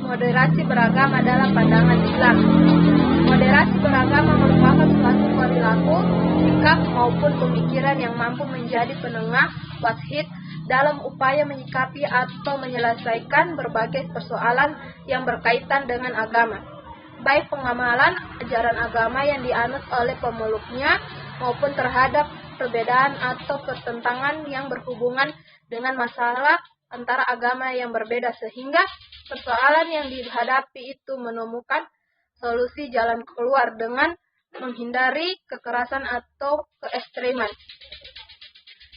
moderasi beragama dalam pandangan Islam. Moderasi beragama merupakan suatu perilaku, sikap maupun pemikiran yang mampu menjadi penengah wahid dalam upaya menyikapi atau menyelesaikan berbagai persoalan yang berkaitan dengan agama, baik pengamalan ajaran agama yang dianut oleh pemeluknya maupun terhadap perbedaan atau pertentangan yang berhubungan dengan masalah antara agama yang berbeda, sehingga persoalan yang dihadapi itu menemukan solusi jalan keluar dengan menghindari kekerasan atau keekstreman.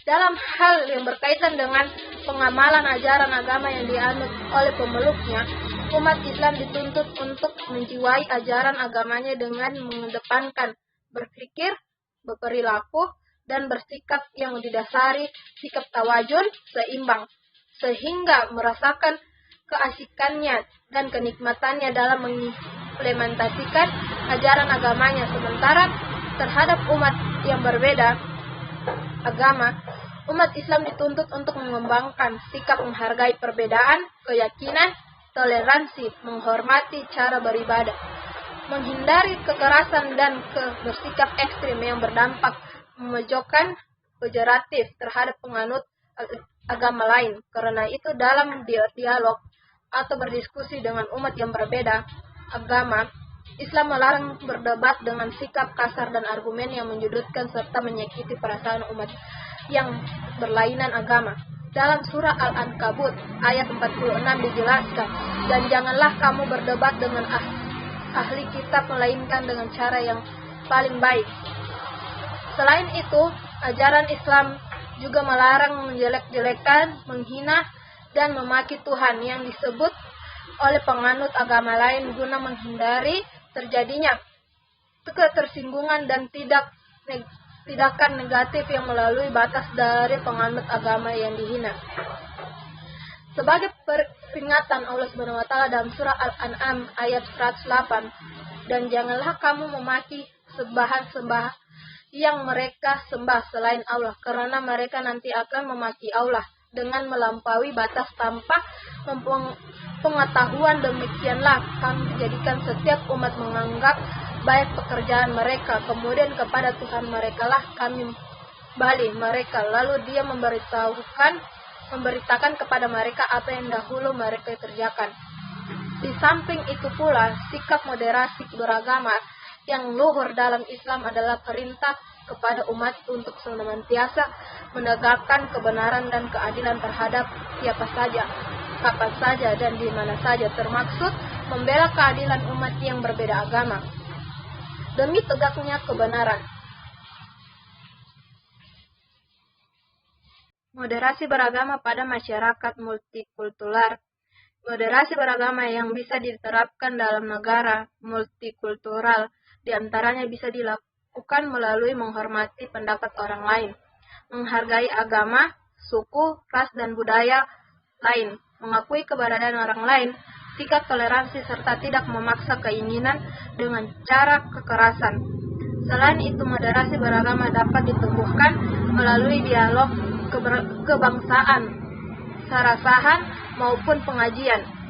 Dalam hal yang berkaitan dengan pengamalan ajaran agama yang dianut oleh pemeluknya, umat Islam dituntut untuk menjiwai ajaran agamanya dengan mengedepankan berpikir, berperilaku, dan bersikap yang didasari sikap tawazun seimbang, sehingga merasakan keasikannya dan kenikmatannya dalam mengimplementasikan ajaran agamanya. Sementara terhadap umat yang berbeda agama, umat Islam dituntut untuk mengembangkan sikap menghargai perbedaan, keyakinan, toleransi, menghormati cara beribadah, menghindari kekerasan dan bersikap ekstrim yang berdampak memojokkan pejoratif terhadap penganut agama lain. Karena itu dalam dialog atau berdiskusi dengan umat yang berbeda agama, Islam melarang berdebat dengan sikap kasar dan argumen yang menyudutkan serta menyakiti perasaan umat yang berlainan agama. Dalam surah Al-Ankabut ayat 46 dijelaskan, dan janganlah kamu berdebat dengan ahli kitab melainkan dengan cara yang paling baik. Selain itu, ajaran Islam juga melarang menjelek-jelekan, menghina, dan memaki Tuhan yang disebut oleh penganut agama lain guna menghindari terjadinya ketersinggungan dan tindakan negatif yang melalui batas dari penganut agama yang dihina. Sebagai peringatan Allah SWT dalam surah Al-An'am ayat 108, dan janganlah kamu memaki sembahan-sembahan yang mereka sembah selain Allah, karena mereka nanti akan memaki Allah dengan melampaui batas tanpa pengetahuan. Demikianlah kami jadikan setiap umat menganggap baik pekerjaan mereka, kemudian kepada Tuhan mereka lah kami balik mereka, lalu Dia memberitakan kepada mereka apa yang dahulu mereka kerjakan. Di samping itu pula, sikap moderasi beragama yang luhur dalam Islam adalah perintah kepada umat untuk senantiasa menegakkan kebenaran dan keadilan terhadap siapa saja, kapan saja, dan di mana saja, termaksud membela keadilan umat yang berbeda agama demi tegaknya kebenaran. Moderasi beragama pada masyarakat multikultural. Moderasi beragama yang bisa diterapkan dalam negara multikultural diantaranya bisa dilakukan melalui menghormati pendapat orang lain, menghargai agama, suku, ras, dan budaya lain, mengakui keberadaan orang lain, sikap toleransi, serta tidak memaksa keinginan dengan cara kekerasan. Selain itu, moderasi beragama dapat ditumbuhkan melalui dialog kebangsaan, sarasahan, maupun pengajian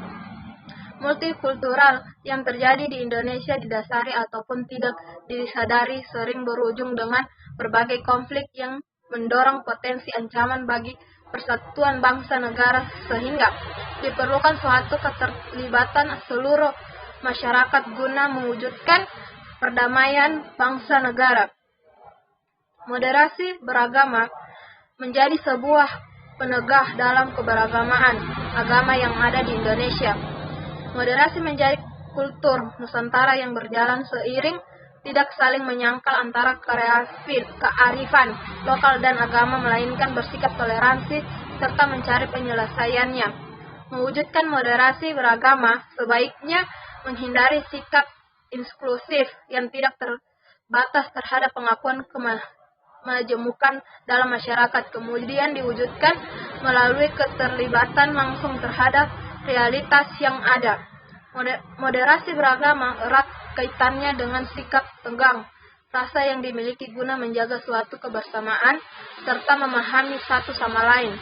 multikultural yang terjadi di Indonesia didasari ataupun tidak disadari sering berujung dengan berbagai konflik yang mendorong potensi ancaman bagi persatuan bangsa negara, sehingga diperlukan suatu keterlibatan seluruh masyarakat guna mewujudkan perdamaian bangsa negara. Moderasi beragama menjadi sebuah penegah dalam keberagaman agama yang ada di Indonesia. Moderasi menjadi kultur Nusantara yang berjalan seiring, tidak saling menyangkal antara kearifan lokal dan agama, melainkan bersikap toleransi serta mencari penyelesaiannya. Mewujudkan moderasi beragama sebaiknya menghindari sikap inklusif yang tidak terbatas terhadap pengakuan kemajemukan dalam masyarakat, kemudian diwujudkan melalui keterlibatan langsung terhadap realitas yang ada. Moderasi beragama erat kaitannya dengan sikap tegang rasa yang dimiliki guna menjaga suatu kebersamaan serta memahami satu sama lain.